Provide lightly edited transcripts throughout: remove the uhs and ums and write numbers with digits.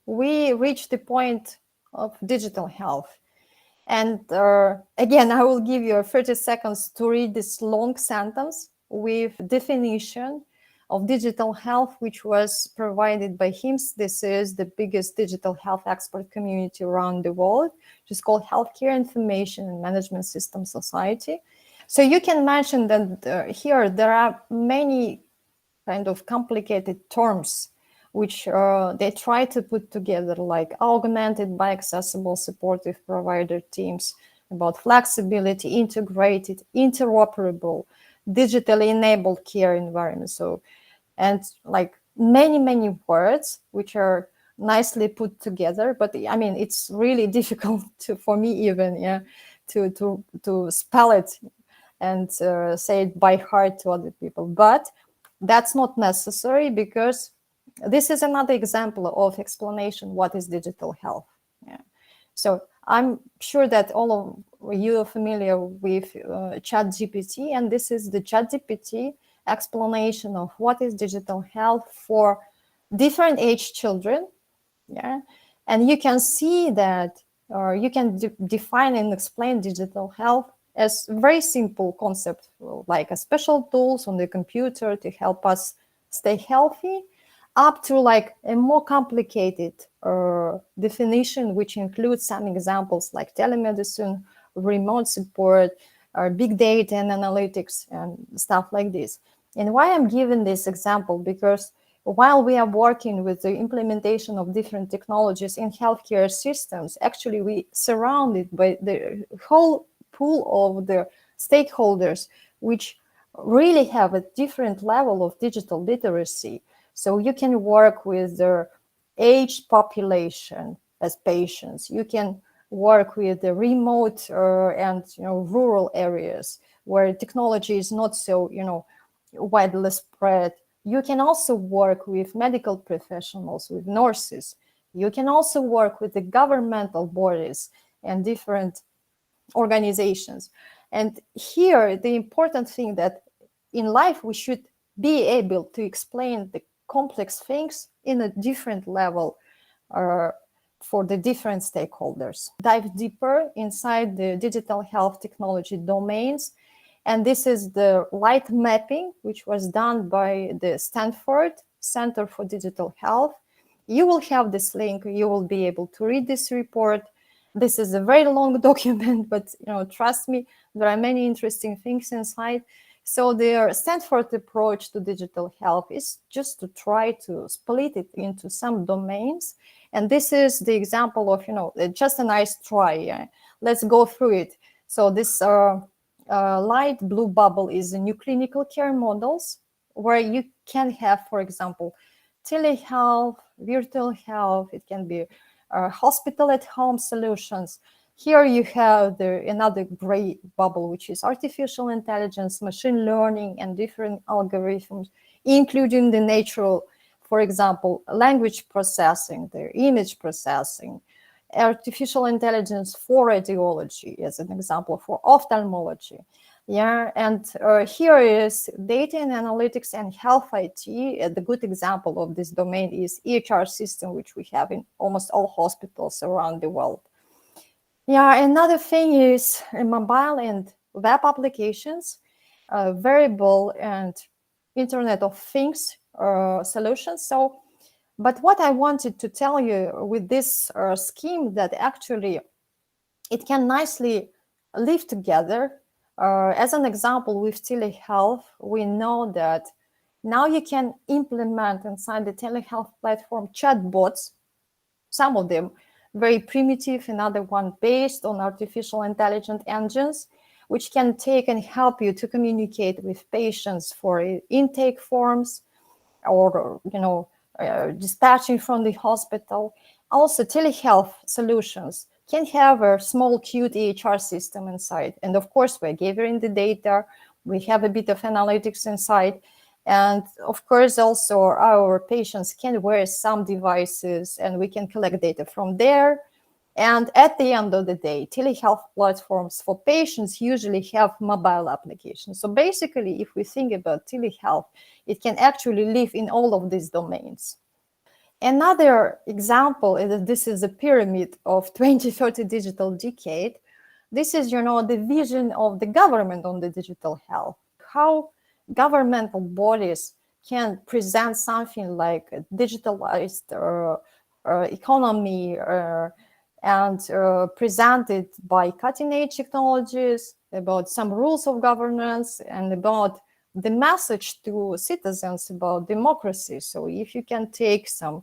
we reach the point of digital health. And again, I will give you 30 seconds to read this long sentence with definition of digital health, which was provided by HIMSS. This is the biggest digital health expert community around the world, which is called Healthcare Information and Management System Society. So you can imagine that here there are many kind of complicated terms which they try to put together, like augmented by accessible supportive provider teams, about flexibility, integrated, interoperable, digitally enabled care environment. So, and like many words which are nicely put together, but I mean, it's really difficult for me even, to spell it and say it by heart to other people. But that's not necessary, because this is another example of explanation what is digital health. Yeah. So I'm sure that all of you are familiar with ChatGPT, and this is the ChatGPT explanation of what is digital health for different age children. Yeah. And you can see that, or you can define and explain digital health as a very simple concept, like a special tools on the computer to help us stay healthy, up to like a more complicated definition, which includes some examples like telemedicine, remote support, big data and analytics, and stuff like this. And why I'm giving this example, because while we are working with the implementation of different technologies in healthcare systems, actually we surrounded by the whole pool of the stakeholders, which really have a different level of digital literacy. So you can work with the aged population as patients. You can work with the remote and rural areas where technology is not so widely spread. You can also work with medical professionals, with nurses. You can also work with the governmental bodies and different organizations. And here, the important thing that in life we should be able to explain the complex things in a different level for the different stakeholders. Dive deeper inside the digital health technology domains. And this is the light mapping, which was done by the Stanford Center for Digital Health. You will have this link. You will be able to read this report. This is a very long document, but trust me, there are many interesting things inside. So the Stanford approach to digital health is just to try to split it into some domains. And this is the example of, just a nice try. Let's go through it. So this light blue bubble is the new clinical care models, where you can have, for example, telehealth, virtual health. It can be hospital at home solutions. Here you have another gray bubble, which is artificial intelligence, machine learning, and different algorithms, including the natural, for example, language processing, the image processing, artificial intelligence for radiology, as an example, for ophthalmology. Yeah, and here is data and analytics and health IT. The good example of this domain is EHR system, which we have in almost all hospitals around the world. Yeah, another thing is mobile and web applications, wearable and Internet of Things solutions. So, but what I wanted to tell you with this scheme, that actually it can nicely live together. As an example, with telehealth, we know that now you can implement inside the telehealth platform chatbots, some of them very primitive, another one based on artificial intelligence engines, which can take and help you to communicate with patients for intake forms or, dispatching from the hospital. Also, telehealth solutions can have a small, cute EHR system inside. And of course, we're gathering the data. We have a bit of analytics inside. And of course, also our patients can wear some devices and we can collect data from there. And at the end of the day, telehealth platforms for patients usually have mobile applications. So basically, if we think about telehealth, it can actually live in all of these domains. Another example is that this is a pyramid of 2030 digital decade. This is, the vision of the government on the digital health, how governmental bodies can present something like a digitalized economy and present it by cutting-edge technologies, about some rules of governance, and about the message to citizens about democracy. So if you can take some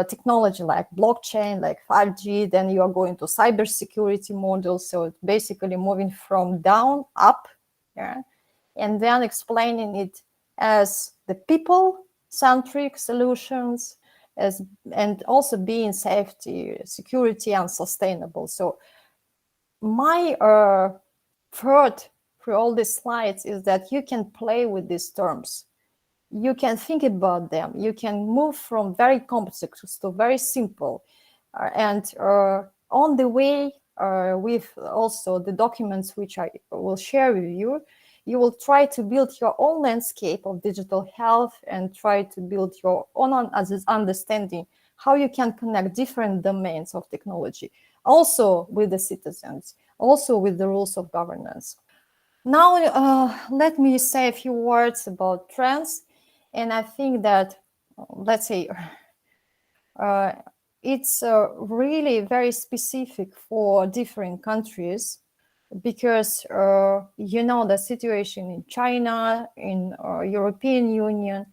technology like blockchain, like 5G, then you are going to cybersecurity models. So it's basically moving from down up, yeah, and then explaining it as the people-centric solutions, and also being safety, security, and sustainable. So my thought for all these slides is that you can play with these terms. You can think about them. You can move from very complex to very simple. And on the way, with also the documents which I will share with you, you will try to build your own landscape of digital health and try to build your own understanding how you can connect different domains of technology, also with the citizens, also with the rules of governance. Now, let me say a few words about trends. And I think that, let's say, it's really very specific for different countries, because the situation in China, in European Union,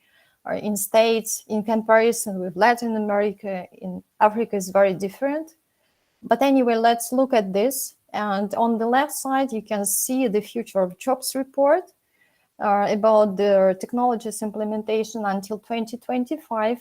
or in States, in comparison with Latin America, in Africa, is very different. But anyway, let's look at this. And on the left side, you can see the Future of Jobs report about the technologies implementation until 2025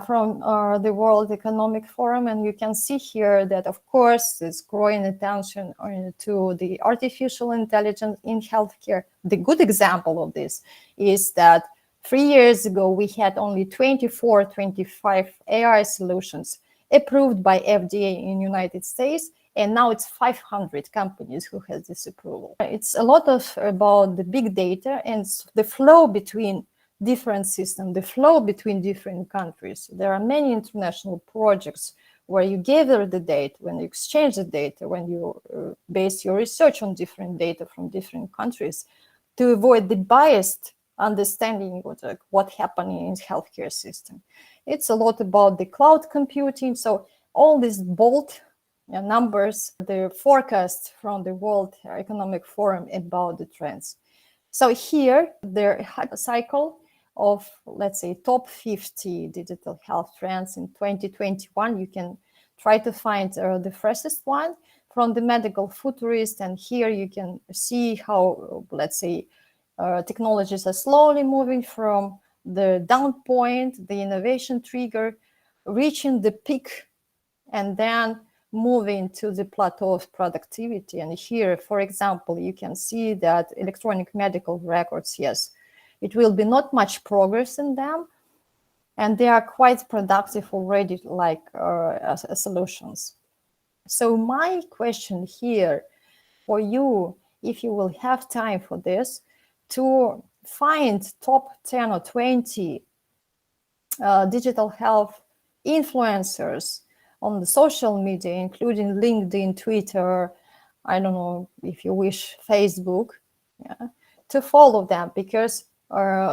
from the World Economic Forum. And you can see here that, of course, there's growing attention to the artificial intelligence in healthcare. The good example of this is that 3 years ago, we had only 24, 25 AI solutions approved by FDA in United States, and now it's 500 companies who has this approval. It's a lot about the big data and the flow between different systems, the flow between different countries. There are many international projects where you gather the data, when you exchange the data, when you base your research on different data from different countries, to avoid the biased understanding of what's happening in the healthcare system. It's a lot about the cloud computing. So all these bold numbers, the forecast from the World Economic Forum about the trends. So here, the cycle of, let's say, top 50 digital health trends in 2021. You can try to find the freshest one from the medical futurist. And here you can see how, let's say, technologies are slowly moving from the down point, the innovation trigger, reaching the peak, and then moving to the plateau of productivity. And here, for example, you can see that electronic medical records, yes, it will be not much progress in them, and they are quite productive already, like as solutions. So my question here for you, if you will have time for this, to find top 10 or 20 digital health influencers on the social media, including LinkedIn, Twitter, I don't know if you wish, Facebook, yeah, to follow them, because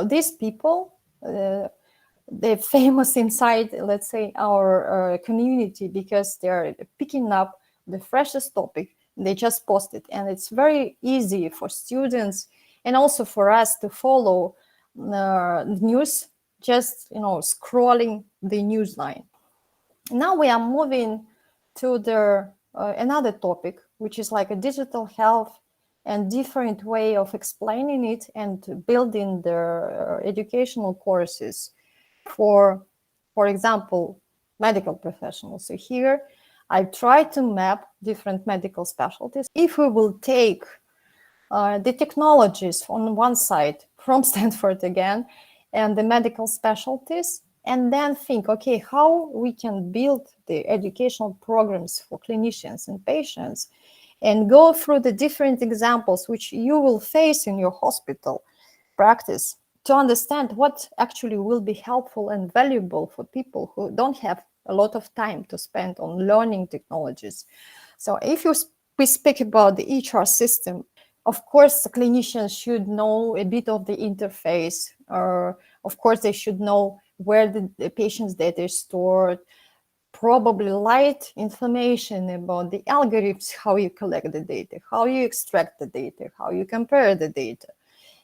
these people, they're famous inside, let's say, our community, because they're picking up the freshest topic. They just post it, and it's very easy for students and also for us to follow news, just scrolling the news line. Now we are moving to the another topic, which is like a digital health and different way of explaining it and building the educational courses for example, medical professionals. So here I try to map different medical specialties. If we will take the technologies on one side from Stanford again, and the medical specialties, and then think, okay, how we can build the educational programs for clinicians and patients, and go through the different examples which you will face in your hospital practice to understand what actually will be helpful and valuable for people who don't have a lot of time to spend on learning technologies. So if we speak about the EHR system, of course, the clinicians should know a bit of the interface, or of course, they should know where the patient's data is stored, probably light information about the algorithms, how you collect the data, how you extract the data, how you compare the data.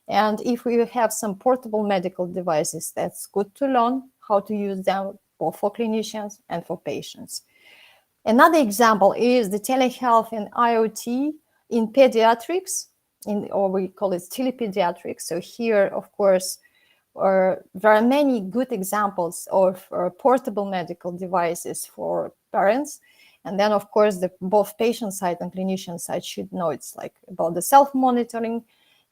And if we have some portable medical devices, that's good to learn how to use them both for clinicians and for patients. Another example is the telehealth and IoT in pediatrics, or we call it telepediatrics. So here, of course, there are many good examples of portable medical devices for parents. And then, of course, both patient side and clinician side should know it's like about the self-monitoring,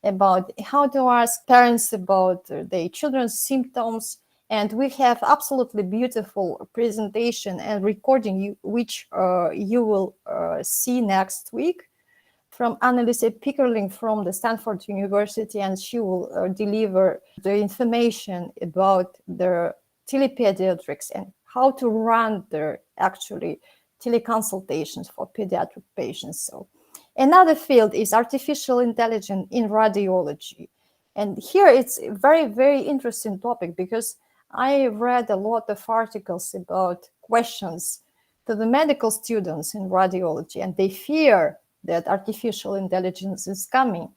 about how to ask parents about their children's symptoms. And we have absolutely beautiful presentation and recording, which you will see next week, from Annalise Pickerling from the Stanford University, and she will deliver the information about the telepediatrics and how to run their actually teleconsultations for pediatric patients. So another field is artificial intelligence in radiology. And here it's a very, very interesting topic, because I read a lot of articles about questions to the medical students in radiology, and they fear that artificial intelligence is coming,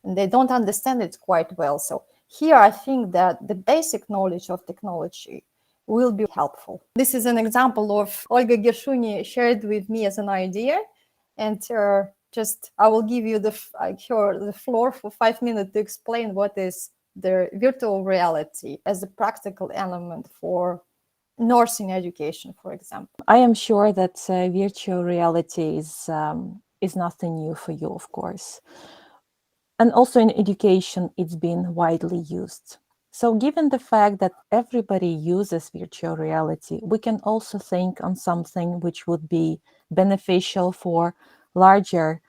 and they don't understand it quite well. So here I think that the basic knowledge of technology will be helpful. This is an example of Olga Gershuni shared with me as an idea, and I will give you the floor for 5 minutes to explain what is the virtual reality as a practical element for nursing education, for example. I am sure that virtual reality is nothing new for you, of course. And also in education, it's been widely used. So given the fact that everybody uses virtual reality, we can also think on something which would be beneficial for larger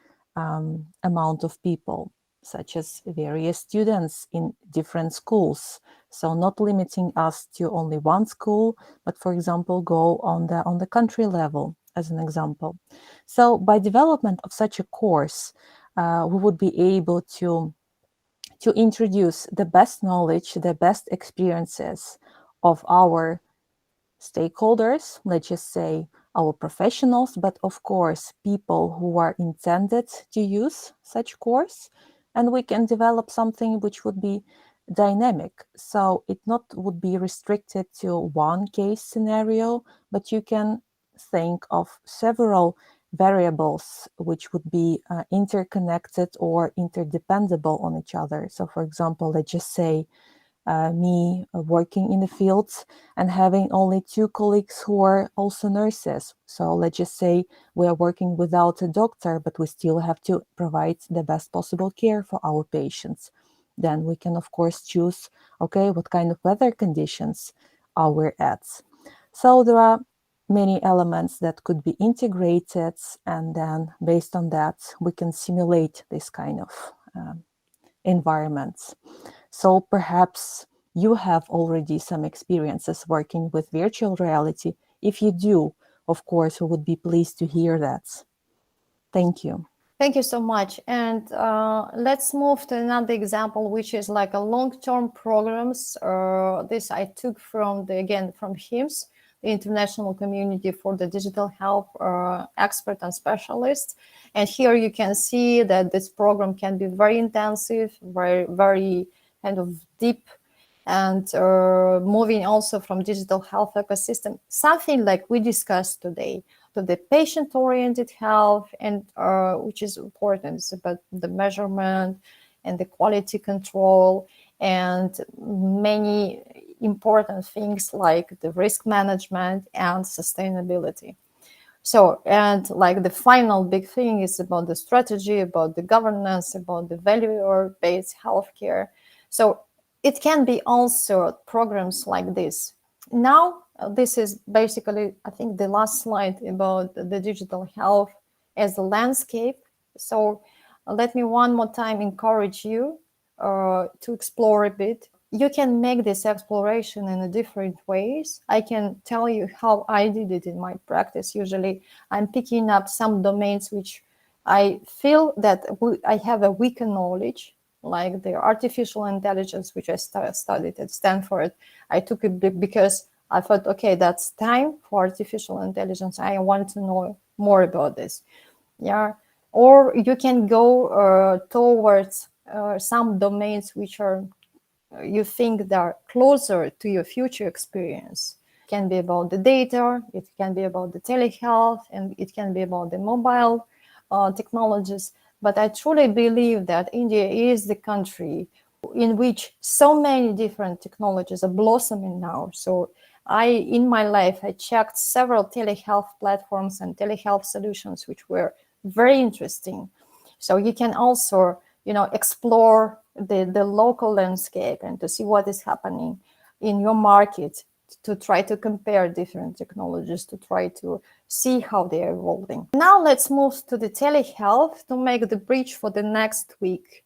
amount of people, such as various students in different schools. So not limiting us to only one school, but for example, go on the country level as an example. So by development of such a course, we would be able to introduce the best knowledge, the best experiences of our stakeholders, let's just say our professionals, but of course, people who are intended to use such course. And we can develop something which would be dynamic. So it not would be restricted to one case scenario, but you can think of several variables which would be interconnected or interdependable on each other. So for example, let's just say me working in the fields and having only 2 colleagues who are also nurses. So let's just say we are working without a doctor, but we still have to provide the best possible care for our patients. Then we can, of course, choose, okay, what kind of weather conditions are we at. So there are many elements that could be integrated, and then based on that, we can simulate this kind of environments. So perhaps you have already some experiences working with virtual reality. If you do, of course, we would be pleased to hear that. Thank you. Thank you so much. And let's move to another example, which is like a long-term programs. This I took from from HIMSS, the International Community for the Digital Health Expert and Specialist. And here you can see that this program can be very intensive, very, very kind of deep, and moving also from digital health ecosystem, something like we discussed today, to the patient-oriented health, and which is important. It's about the measurement and the quality control and many important things like the risk management and sustainability. So, and like the final big thing is about the strategy, about the governance, about the value-based healthcare. So it can be also programs like this. Now, this is basically, I think, the last slide about the digital health as a landscape. So let me one more time encourage you to explore a bit you can make this exploration in a different ways. I can tell you how I did it in my practice. Usually I'm picking up some domains which I feel that I have a weaker knowledge, like the artificial intelligence, which I studied at Stanford. I took it because I thought, okay, that's time for artificial intelligence. I want to know more about this. Yeah. Or you can go towards some domains which are you think they are closer to your future experience. It can be about the data, it can be about the telehealth, and it can be about the mobile technologies. But I truly believe that India is the country in which so many different technologies are blossoming now. So in my life, I checked several telehealth platforms and telehealth solutions, which were very interesting. So you can also, explore the local landscape and to see what is happening in your market, to try to compare different technologies, to try to see how they are evolving. Now let's move to the telehealth to make the bridge for the next week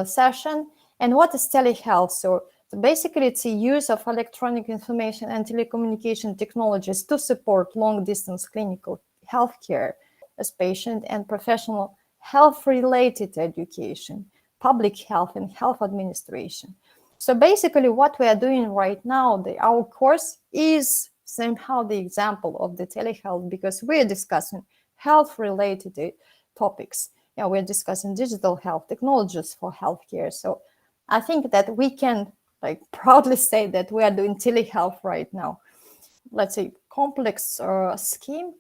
session. And what is telehealth? So basically, it's a use of electronic information and telecommunication technologies to support long-distance clinical healthcare as patient and professional health-related education, public health, and health administration. So basically, what we are doing right now, our course is somehow the example of the telehealth, because we are discussing health-related topics. We're discussing digital health technologies for healthcare. So I think that we can proudly say that we are doing telehealth right now. Let's say complex scheme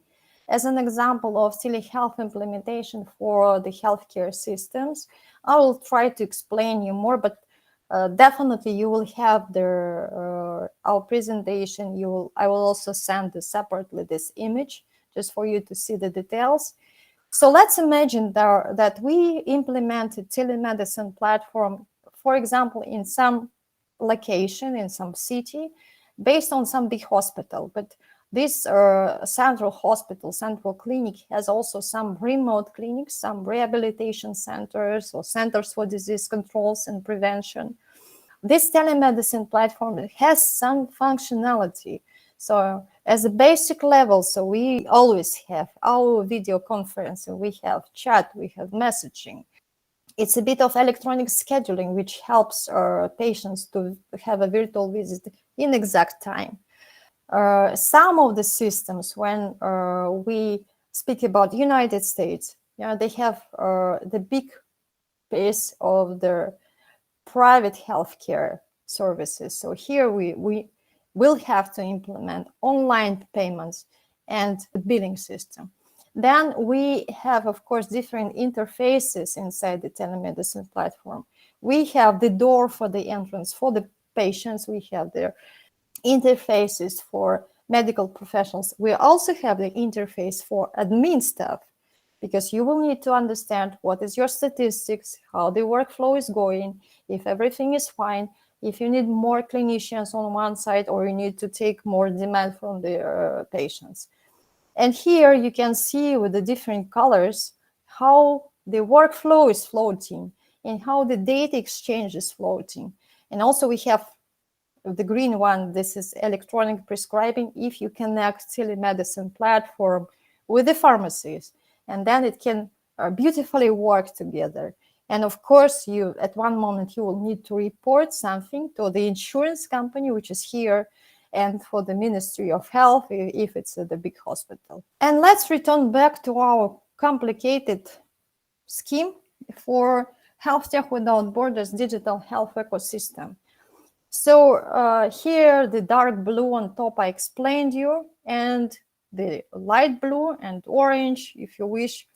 as an example of telehealth implementation for the healthcare systems. I will try to explain you more, but definitely you will have our presentation. I will also send separately this image just for you to see the details. So let's imagine that we implemented telemedicine platform, for example, in some location, in some city, based on some big hospital. But this central hospital, central clinic has also some remote clinics, some rehabilitation centers or centers for disease controls and prevention. This telemedicine platform has some functionality. So as a basic level, so we always have our video conference, we have chat, we have messaging. It's a bit of electronic scheduling, which helps patients to have a virtual visit in exact time. Some of the systems, when we speak about United States, they have the big piece of their private healthcare services. So here we will have to implement online payments and the billing system. Then we have, of course, different interfaces inside the telemedicine platform. We have the door for the entrance for the patients. We have their interfaces for medical professionals. We also have the interface for admin staff, because you will need to understand what is your statistics, how the workflow is going, if everything is fine, if you need more clinicians on one side or you need to take more demand from the patients. And here you can see with the different colors how the workflow is floating and how the data exchange is floating. And also we have the green one, this is electronic prescribing. If you connect telemedicine platform with the pharmacies, and then it can beautifully work together. And of course, at one moment you will need to report something to the insurance company, which is here, and for the Ministry of Health, if it's at the big hospital. And let's return back to our complicated scheme for Health Without Borders digital health ecosystem. So here, the dark blue on top I explained you, and the light blue and orange, if you wish.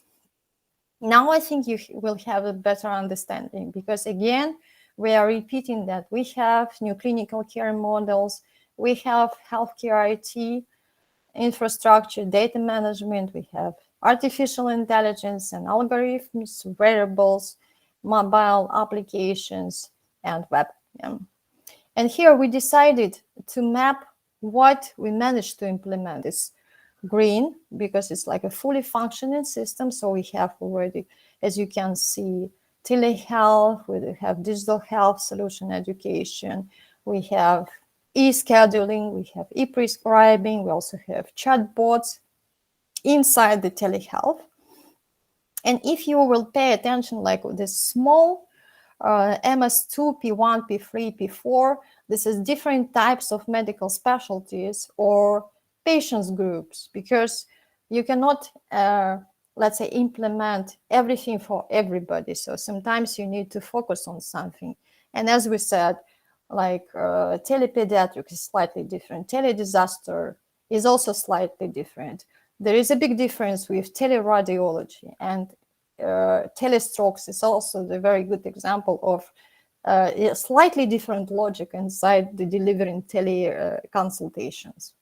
Now I think you will have a better understanding, because again, we are repeating that we have new clinical care models, we have healthcare IT, infrastructure, data management, we have artificial intelligence and algorithms, wearables, mobile applications, and web. And here we decided to map what we managed to implement. It's green because it's like a fully functioning system. So we have already, as you can see, telehealth, we have digital health solution education, we have e-scheduling, we have e-prescribing, we also have chatbots inside the telehealth. And if you will pay attention, like this small MS2, P1, P3, P4, this is different types of medical specialties or patients groups, because you cannot, let's say, implement everything for everybody. So sometimes you need to focus on something. And as we said, like telepediatrics is slightly different. Teledisaster is also slightly different. There is a big difference with teleradiology, and telestrokes is also the very good example of a slightly different logic inside the delivering tele consultations.